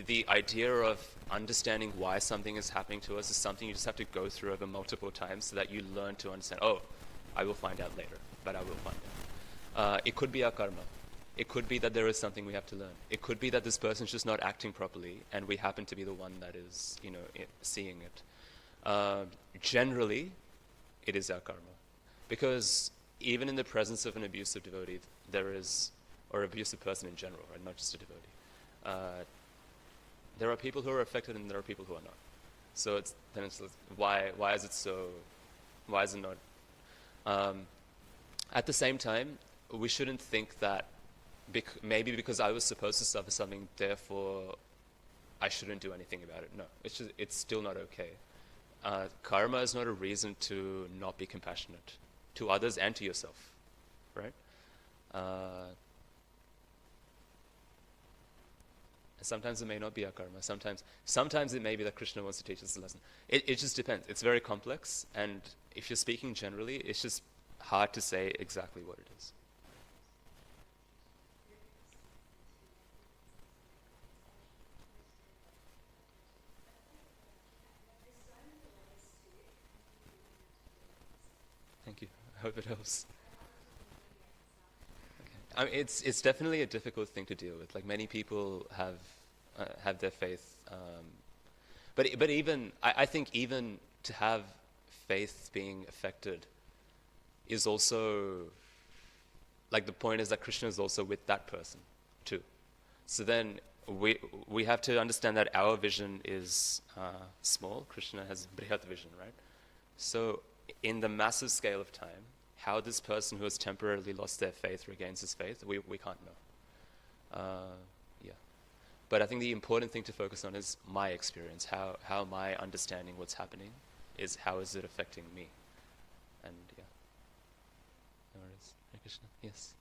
the idea of understanding why something is happening to us is something you just have to go through over multiple times so that you learn to understand, oh, I will find out later, but I will find out. It could be our karma. It could be that there is something we have to learn. It could be that this person's just not acting properly and we happen to be the one that is, seeing it. Generally, it is our karma. Because even in the presence of an abusive devotee, or abusive person in general, right, not just a devotee, there are people who are affected and there are people who are not. So it's why is it so? Why is it not? At the same time, we shouldn't think that maybe because I was supposed to suffer something, therefore I shouldn't do anything about it. No, it's still not okay. Karma is not a reason to not be compassionate to others and to yourself, right? Sometimes it may not be our karma. Sometimes it may be that Krishna wants to teach us a lesson. It just depends. It's very complex, and if you're speaking generally, it's just hard to say exactly what it is. Thank you. I hope it helps. Okay. I mean, it's definitely a difficult thing to deal with. Like many people have their faith, but even I think even to have faith being affected is also like the point is that Krishna is also with that person too. So then we have to understand that our vision is small. Krishna has brihat vision, right? So in the massive scale of time, how this person who has temporarily lost their faith regains his faith, we can't know. Yeah. But I think the important thing to focus on is my experience, how my understanding what's happening is how is it affecting me. And yeah. There it is. Hare Krishna. Yes.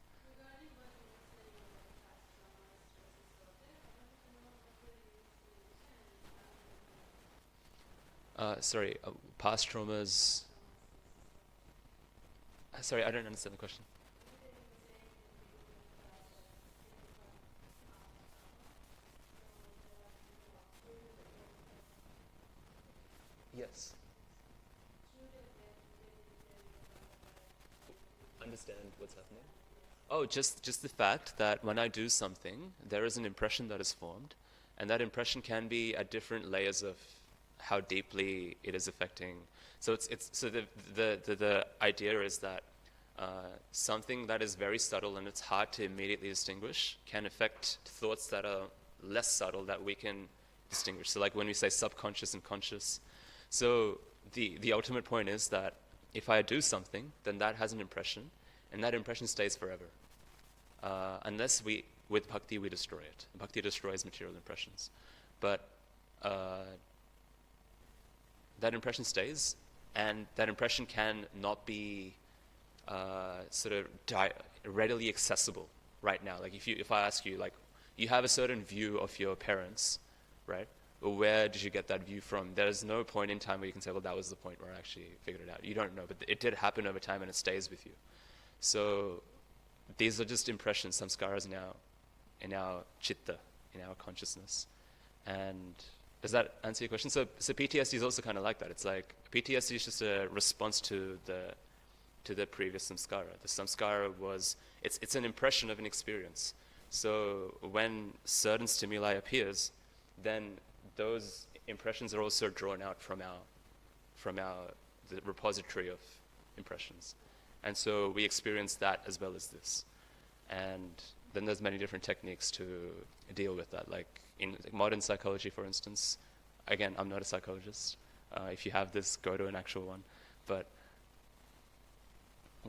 Sorry, past traumas. Sorry, I don't understand the question. Yes. Understand what's happening? Oh, just the fact that when I do something, there is an impression that is formed, and that impression can be at different layers of how deeply it is affecting. So the idea is that something that is very subtle and it's hard to immediately distinguish can affect thoughts that are less subtle that we can distinguish. So like when we say subconscious and conscious, so the ultimate point is that if I do something, then that has an impression, and that impression stays forever. Unless with bhakti, we destroy it. Bhakti destroys material impressions. But that impression stays, and that impression can not be readily accessible right now. Like if I ask you, like, you have a certain view of your parents, right? Well, where did you get that view from? There's no point in time where you can say, well, that was the point where I actually figured it out. You don't know, but it did happen over time and it stays with you. So these are just impressions, samskaras in our chitta, in our consciousness. And does that answer your question? So PTSD is also kind of like that. It's like PTSD is just a response to the previous samskara. The samskara it's an impression of an experience. So when certain stimuli appears, then those impressions are also drawn out from the repository of impressions. And so we experience that as well as this. And then there's many different techniques to deal with that. Like in modern psychology, for instance, again, I'm not a psychologist. If you have this, go to an actual one. But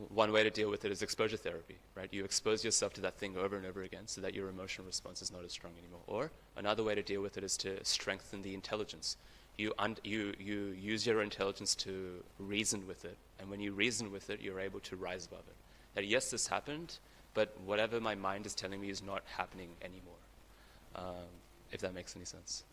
one way to deal with it is exposure therapy, right? You expose yourself to that thing over and over again so that your emotional response is not as strong anymore. Or another way to deal with it is to strengthen the intelligence. You use your intelligence to reason with it, and when you reason with it, you're able to rise above it. That yes, this happened, but whatever my mind is telling me is not happening anymore, if that makes any sense.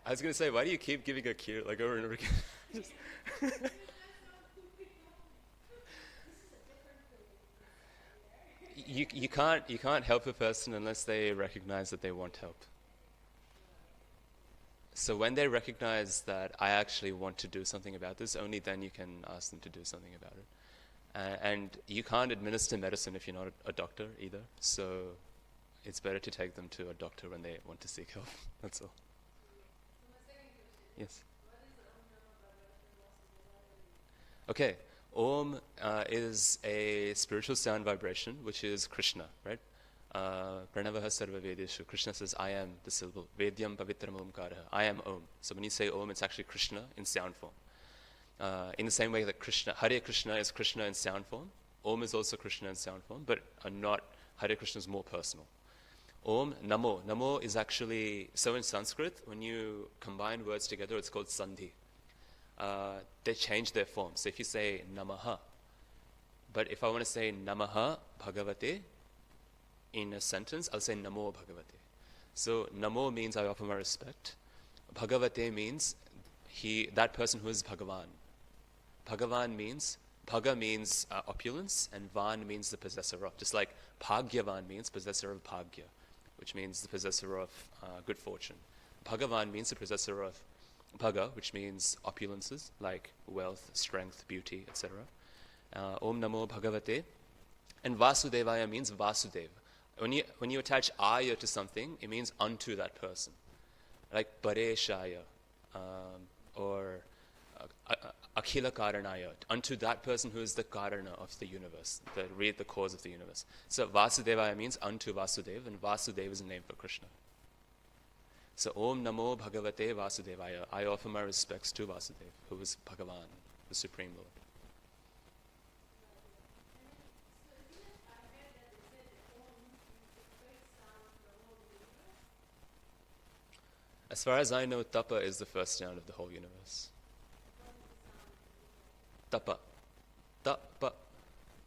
I was going to say, why do you keep giving a cue like over and over again? you can't help a person unless they recognize that they want help. So when they recognize that I actually want to do something about this, only then you can ask them to do something about it. And you can't administer medicine if you're not a doctor either. So it's better to take them to a doctor when they want to seek help. That's all. Yes. Okay. Om is a spiritual sound vibration, which is Krishna, right? Pranavaha sarva vedeshu. Krishna says, I am the syllable. Vedyam pavitram omkaraha. I am Om. So when you say Om, it's actually Krishna in sound form. In the same way that Hare Krishna is Krishna in sound form, Om is also Krishna in sound form, but not Hare Krishna is more personal. Om, Namo. Namo is actually, so in Sanskrit, when you combine words together, it's called Sandhi. They change their form. So if you say Namaha, but if I want to say Namaha Bhagavate in a sentence, I'll say Namo Bhagavate. So Namo means I offer my respect. Bhagavate means that person who is Bhagavan. Bhagavan means, Bhaga means opulence, and Van means the possessor of. Just like Bhagyavan means possessor of Bhagya, which means the possessor of good fortune. Bhagavan means the possessor of Bhaga, which means opulences, like wealth, strength, beauty, etc. Om Namo Bhagavate. And Vasudevaya means Vasudev. When you attach Aya to something, it means unto that person. Like Pareshaya, or Akhila Karanaya, unto that person who is the Karana of the universe, the cause of the universe. So Vasudevaya means unto Vasudeva, and Vasudeva is a name for Krishna. So Om Namo Bhagavate Vasudevaya. I offer my respects to Vasudeva, who is Bhagavan, the Supreme Lord. As far as I know, Tapa is the first sound of the whole universe. Tapa. Tapa,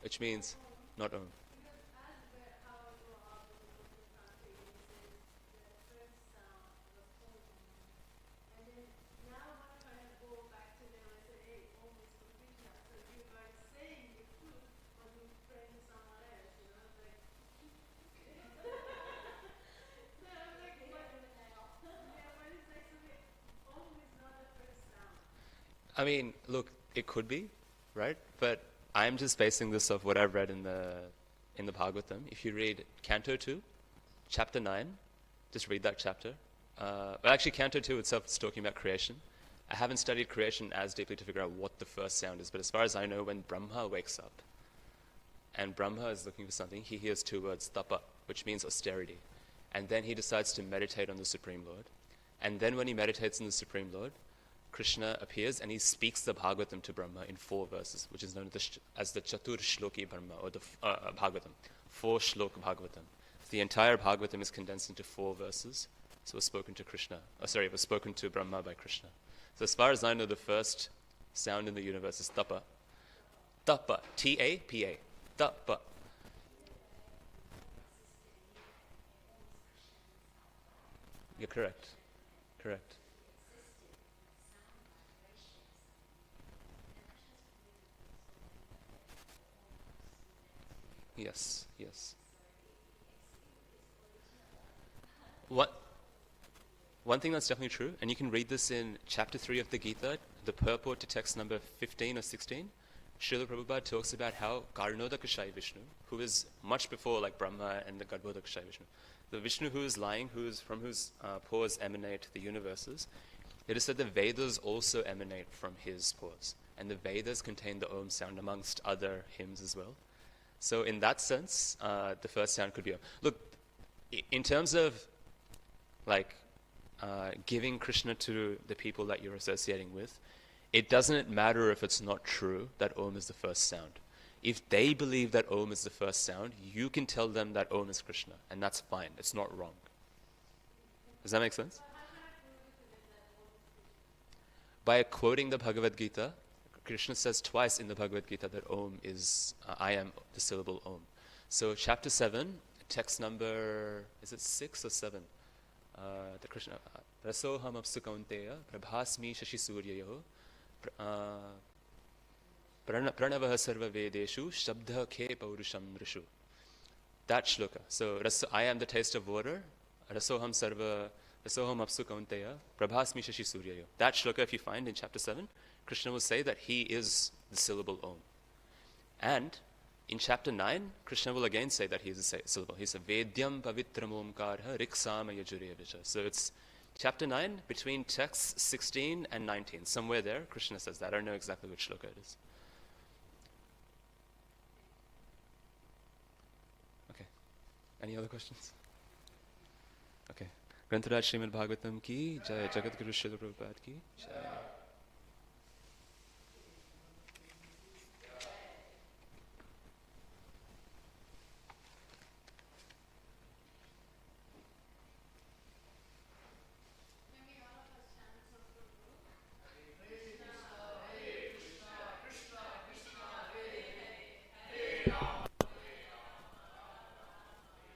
which means not Om. I mean, look, it could be, right? But I'm just basing this off what I've read in the Bhagavatam. If you read Canto 2, Chapter 9, just read that chapter. Well, actually, Canto 2 itself is talking about creation. I haven't studied creation as deeply to figure out what the first sound is, but as far as I know, when Brahma wakes up, and Brahma is looking for something, he hears two words, tapa, which means austerity. And then he decides to meditate on the Supreme Lord. And then when he meditates on the Supreme Lord, Krishna appears and he speaks the Bhagavatam to Brahma in 4 verses, which is known as the Chatur Shloki Brahma, or the Bhagavatam, 4 Shlok Bhagavatam. The entire Bhagavatam is condensed into 4 verses. So it was spoken to it was spoken to Brahma by Krishna. So as far as I know, the first sound in the universe is tapa. Tapa. T-A-P-A. Tapa. You're correct. Correct. Yes, yes. What? One thing that's definitely true, and you can read this in chapter 3 of the Gita, the purport to text number 15 or 16. Srila Prabhupada talks about how Karnodakashai Vishnu, who is much before like Brahma and the Garbhodakashai Vishnu, the Vishnu who is lying, from whose pores emanate the universes, it is said the Vedas also emanate from his pores. And the Vedas contain the Om sound amongst other hymns as well. So in that sense, the first sound could be Om. Look, in terms of like giving Krishna to the people that you're associating with, it doesn't matter if it's not true that Om is the first sound. If they believe that Om is the first sound, you can tell them that Om is Krishna, and that's fine. It's not wrong. Does that make sense? By quoting the Bhagavad Gita, Krishna says twice in the Bhagavad Gita that Om is, I am the syllable Om. So chapter 7, text number, is it 6 or 7? The Krishna, Rasoham apsu kaunteya, prabhasmi shashi suryayo, pranavaha sarva vedeshu, shabdha khe paurusham rishu. That shloka. So I am the taste of water, Rasoham apsu kaunteya, prabhasmi shashi suryayo. That shloka, if you find in chapter 7, Krishna will say that he is the syllable Om. And in chapter 9, Krishna will again say that he is a syllable. He says, Vedyam pavitram omkarha riksama yajuryavisha. So it's chapter 9, between texts 16 and 19. Somewhere there, Krishna says that. I don't know exactly which shloka it is. Okay. Any other questions? Okay. Grantaraj Srimad Bhagavatam ki, Jai Jagat Guru Srila Prabhupada ki, Jai.